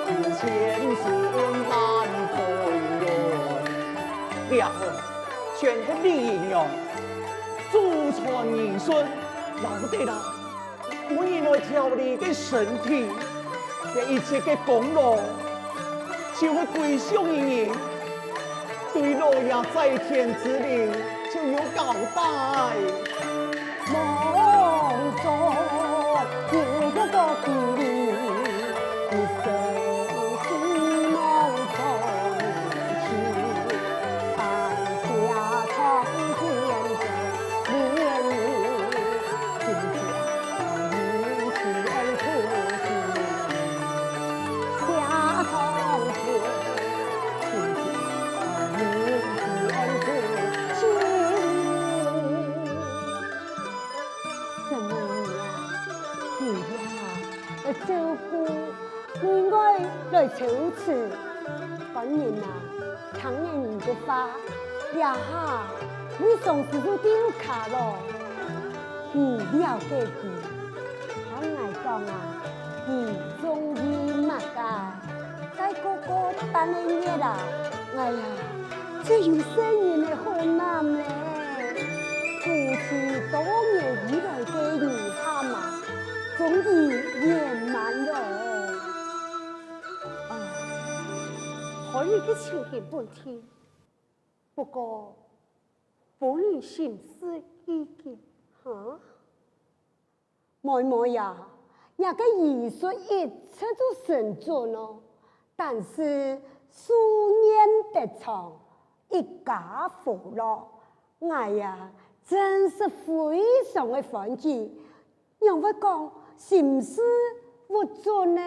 千顺万推论，然后全个利益用，祖传儿孙，老得啦，我原来调理嘅身体，嘅一切嘅功劳，就会归向于人，对老爷在天之灵就有交代。梦中有个故里，你身心梦中去，大家常见着连理，今家有钱可惜，下朝天，今家有钱可惜。什么呀？你呀，照顾我爱来求此，当然啦，听人的话，呀哈，你总是都丢卡咯。了解佢，我来讲啊，终于乜噶，在哥哥等你嘢啦，哎呀，这有生人的困难咧。夫妻多年以來嘅兒喊啊，終於圓滿了。可以嘅情形半天，不過本人心思意見嚇，妹妹呀，人嘅藝術一切都成準咯，但是數年得長，一家福樂，哎呀。真是非常的歡喜，讓我講心思不準呢。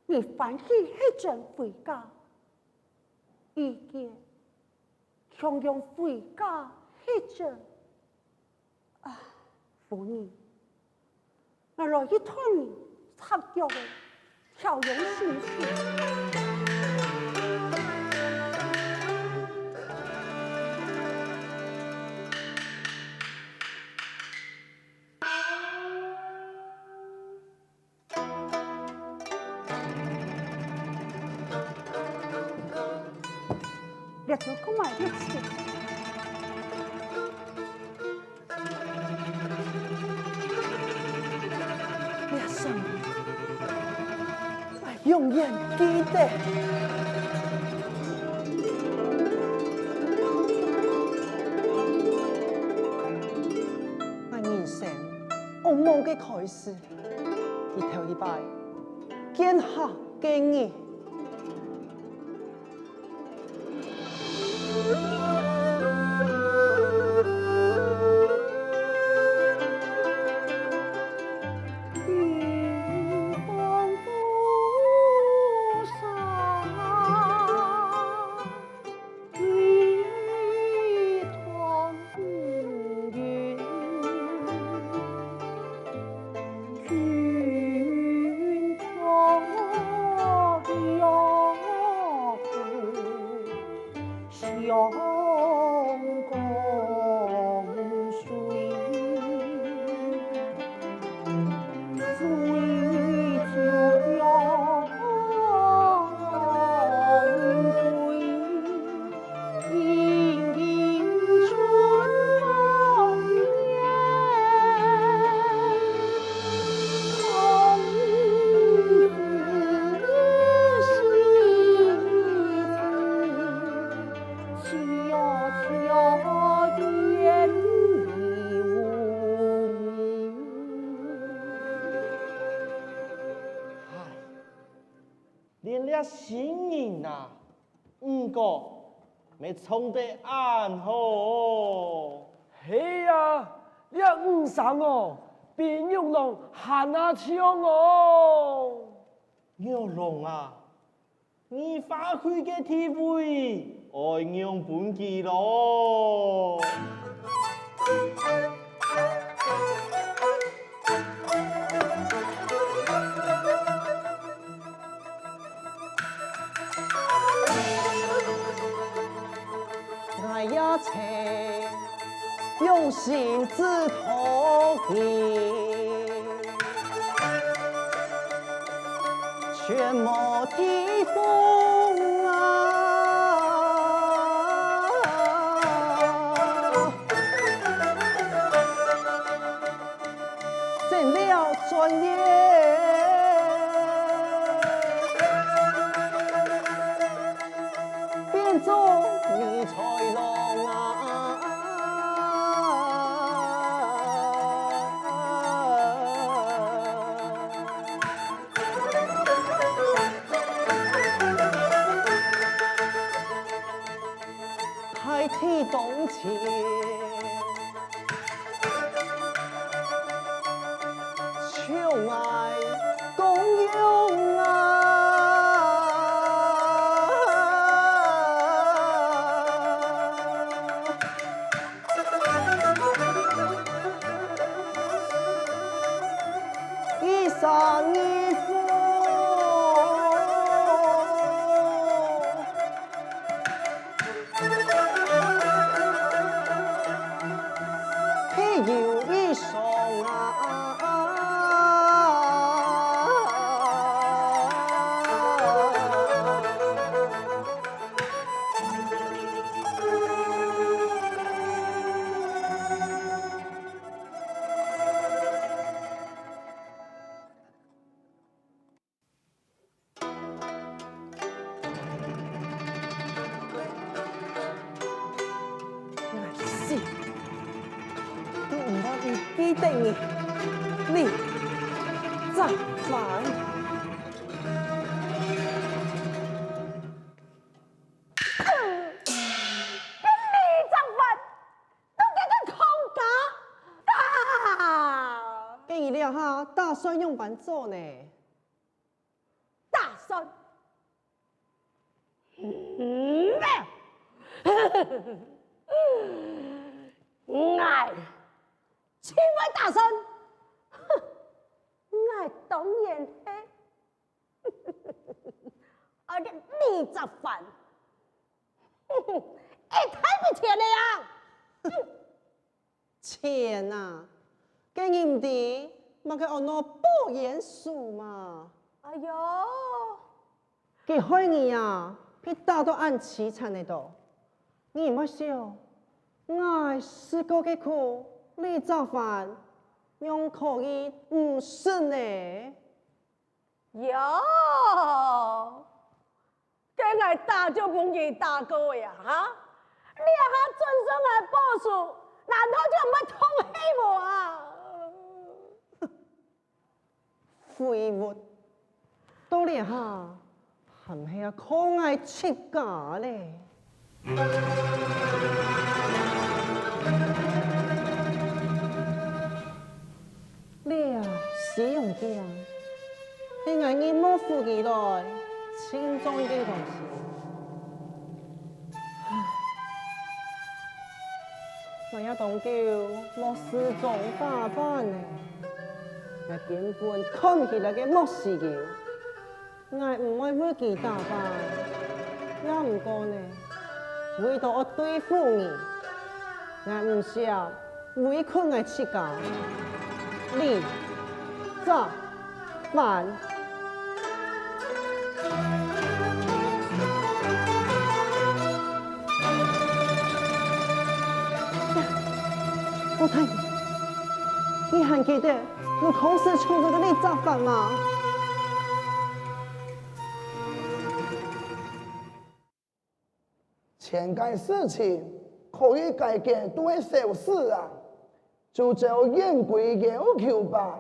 你歡喜係真回家，意見強用回家係真啊，婦人，我來一趟插腳嘅調用心思。日頭講埋啲錢，一生永遠記得。我人生噩夢嘅開始，一頭一擺，見下見你。新人啊，没冲得暗好。嘿呀，你唔上哦，变玉龙喊下枪哦。玉龙啊，你发挥嘅体会，爱用本记咯。一切用心之托起，全却没地风啊！怎了转眼，变作迷彩龙啊！海天动情，秋爱共用一生一世。有一双是。都唔好唔記得你咋辦？跟你聊下打算用办做呢？打算，爱，千万打算，爱当然是，而且你咋办？哎，太不钱了呀！钱啊，跟你唔啲，咪佢按我不严肃嘛。哎呦，佢開你啊，佢打到按凄慘喺度，你唔好笑，我試過嘅苦，你咋辦？用可以唔信呢？哟，跟俺打就不给打过呀哈！你还尊重俺报数，难道就没痛黑我啊？废物，到你下，係唔係啊？抗嗌出假咧？你啊，使用啲啊，你嗌你莫負起來，輕裝啲東西。我要當叫莫事做打扮呢，我根本看唔起來嘅莫事嘅，我唔愛為佢打扮，也唔過呢，為到我對付你，我唔想委屈我自家，你咋辦？我睇你還記得我考試出咗嘅你咋辦嗎？前件事情可以改變對小事啊，就照言歸要求吧。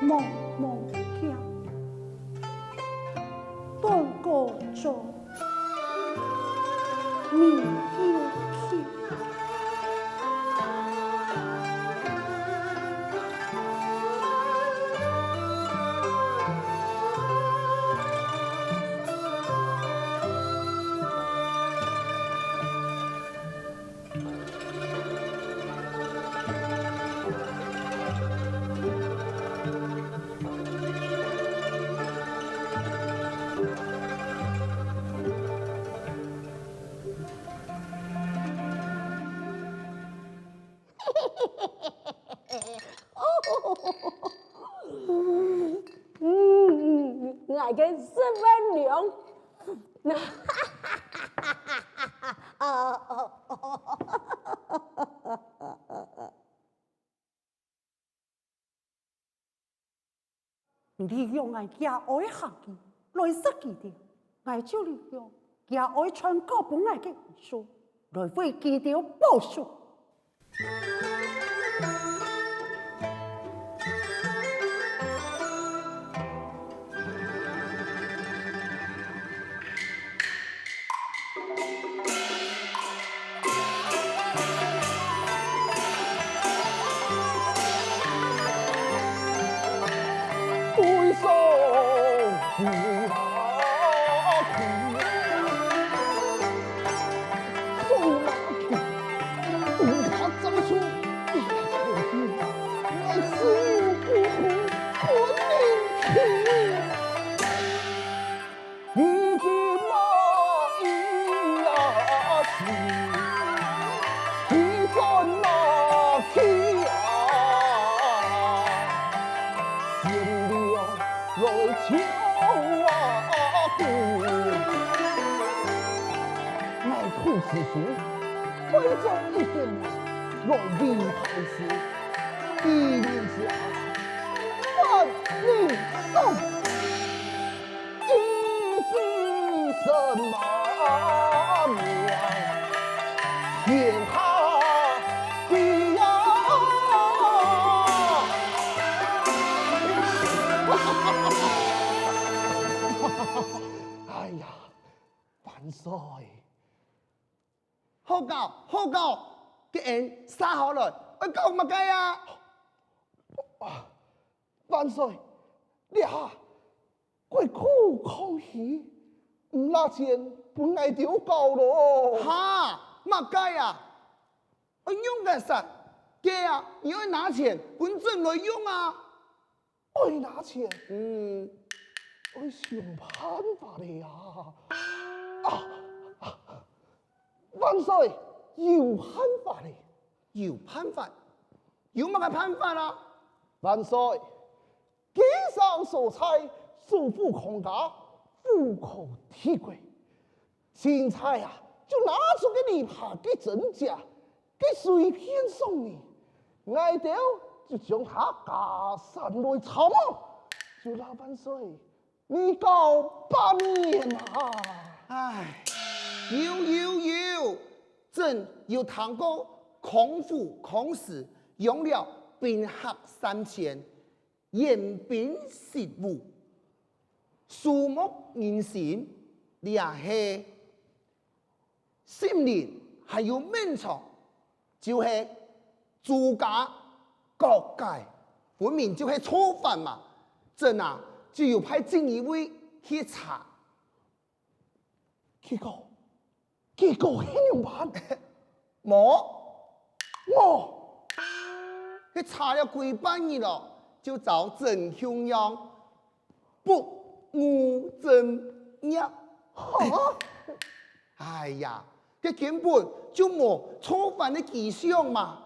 茫茫家，东过中，你又去。我嘅10万两。利用我家爱行嘅来失记掉，我就利用家爱传告本来嘅书来为记掉报数。归送不去，送马去，不怕长出一条筋，来死不悔滚进去。一匹马一呀去，一转马去呀。来抢我姑，爱兔子鼠，分中一点来离开时，一念之下，万里送，一匹神马娘，天下第呀！哎呀，万岁！好教好教，啲人杀好了，教乜計啊？万岁，你下鬼苦抗喜，唔拿錢本來就夠咯。哈，乜計啊？用嘅實，嘅啊，你要拿錢本正來用啊。愛拿錢，愛想辦法的呀。萬歲，有辦法的。有辦法？有乜嘅辦法啊？萬歲，街上蔬菜收富康家，户口提貴。青菜啊，就拿出給你下嘅真價，給隨便送你。挨掉就將它加散來炒嘛，就老萬歲，你搞8年啊！唉，有，朕有談過孔父孔子用了兵合3000，言兵15，樹木人心，你也係10年還有漫長，就是諸家各界，分明就係錯犯嘛。朕啊，就要派正一位去查。結果怎樣辦？我去查了幾半日咯，就找鄭香陽不務正業。哎呀，佢根本就冇錯犯的跡象嘛。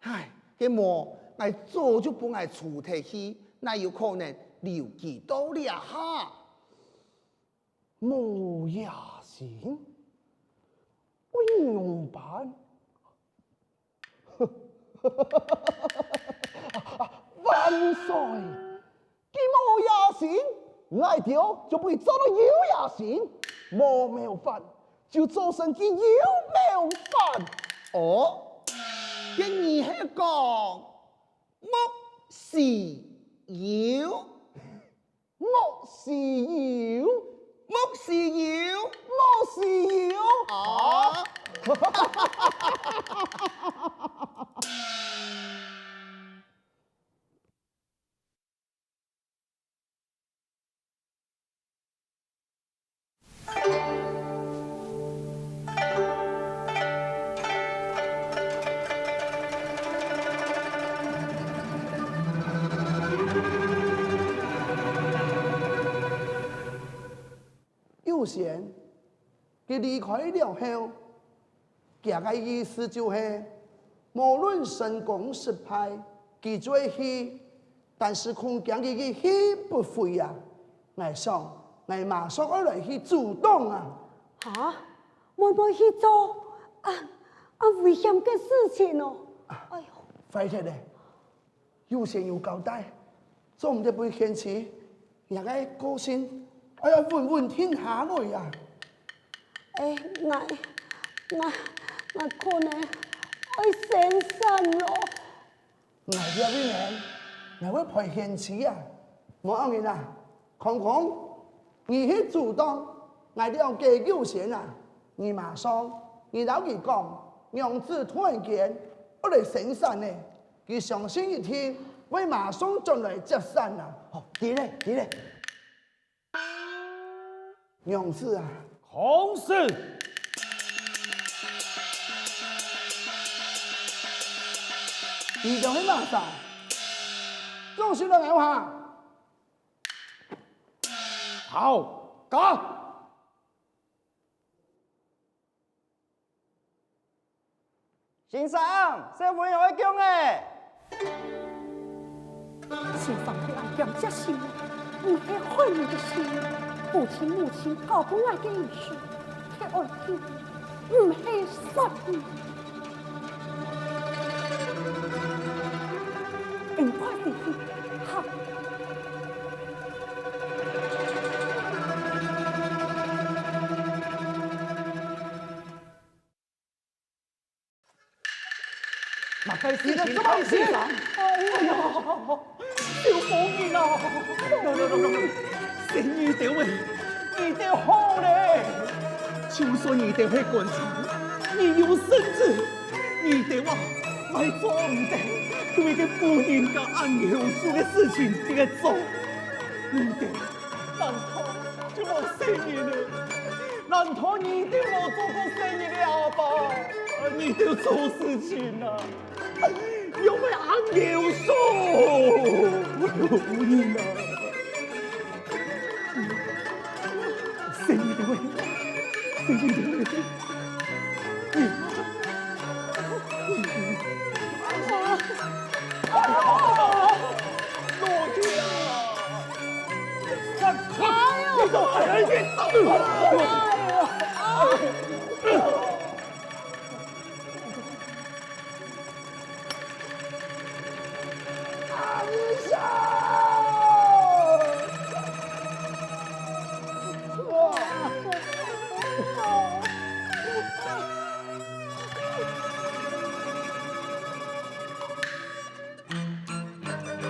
唉，佢冇，我早就幫佢處提去，那有可能留幾多了哈？冇也行，我用辦。萬歲，既冇也行，挨掉就會做到有也行，冇辦就做成件有沒辦。哦，跟你係講，莫是有，莫是有，莫是有莫是有啊！有贤，佢離開了後，行嘅意思就係、無論成功失敗，佢做戲，但是空講嘅嘅戲不會啊！我想，我馬上要來去主動啊！嚇，妹妹去做危險嘅事情哦！哎呦，快啲咧！有賢有交代，做唔得會獻詞，人家高興，哎呀，穩穩天下來啊！我可能會生身咯。我呢位人，我會陪獻詞啊！冇啱嘅啦，康康，你去主動，我哋給有賢啊！你馬上，你老佢講，娘子突然間我嚟生產呢，佢相信一天會馬上進來接生啊！哦，你咧，娘子啊！孔氏，你就去馬上，總算到我下。好，講。先生，師傅有一講誒。先生係愛養家心，唔係害你嘅心。父親母親教不愛嘅意思，係愛聽，唔係殺你。唔怪你好。麻煩事情放先生。哎呀，小寶兒啊，生意條位，一定好咧。就算一定會觀察，你有身子，一定話咪做唔得，對個夫人甲按有數嘅事情這個做，一定難逃就冇生意了，難逃你一定冇做過生意了吧？你都做事情啊！有沒有按有數？夫人啊，生意的位，生意的位。落去啊！散開啊！你走，哎呀！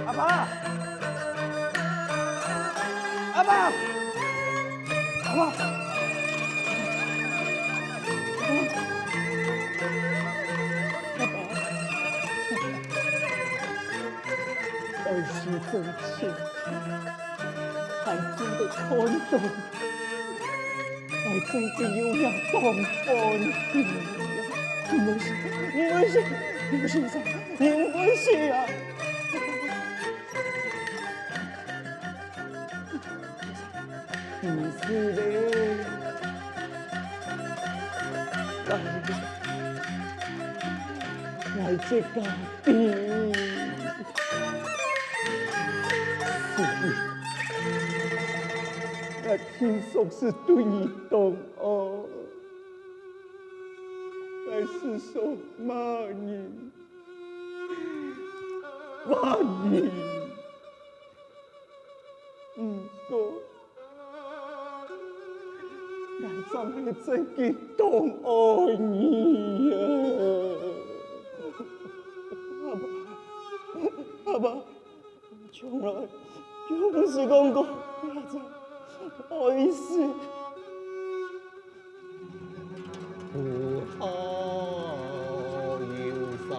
阿爸，阿爸，阿爸，儿媳真情，孩子的看重，我真的有要当饭的。你没事，你没事，你没事，你没事啊！你是嘞，来这个地，是，我听说是对你懂哦，还是说骂你，骂你，过。俺真係真激動愛你呀！阿爸，从来就不是讲过那种爱死。不好忧伤，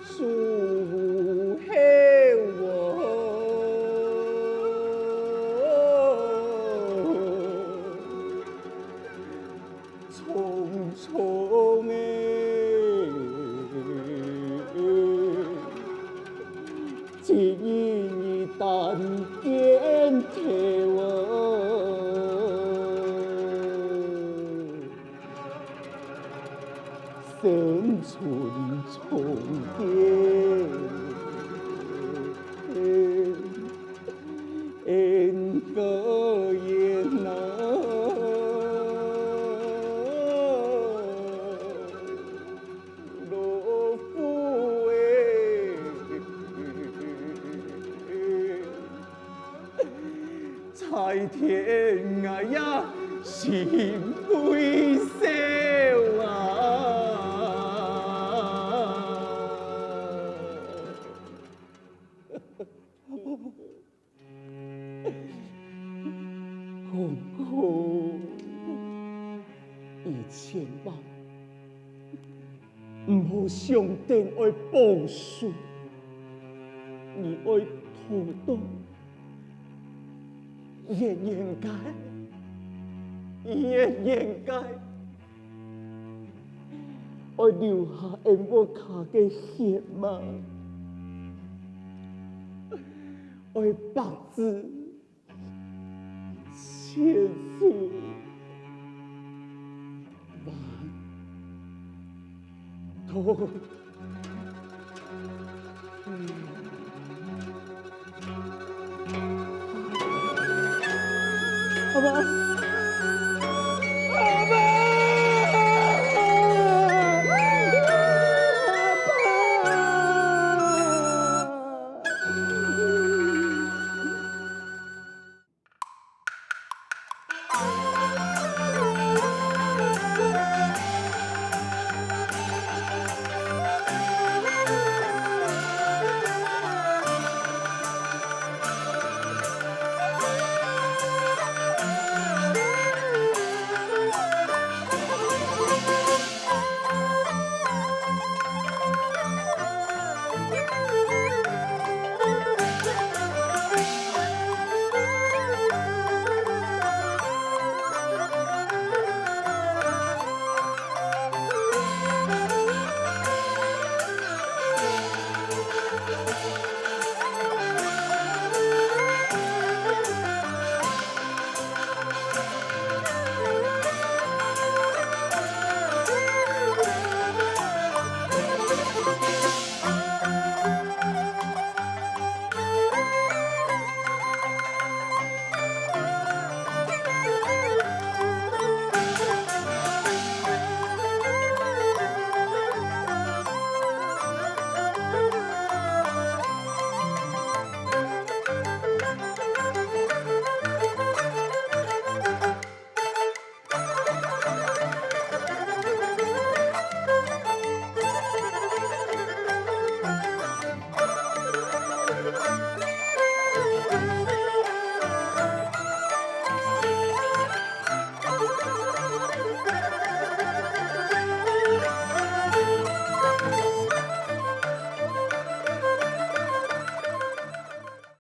树黑我，匆匆只因一旦见贴我。生存重叠，恩个也难，罗浮在天涯呀，心灰色啊！公公，2000万，唔好上殿爱报数，你爱土豆，应该，应该，爱留下em我卡嘅血嘛，爱白字。千岁，万头，好吧。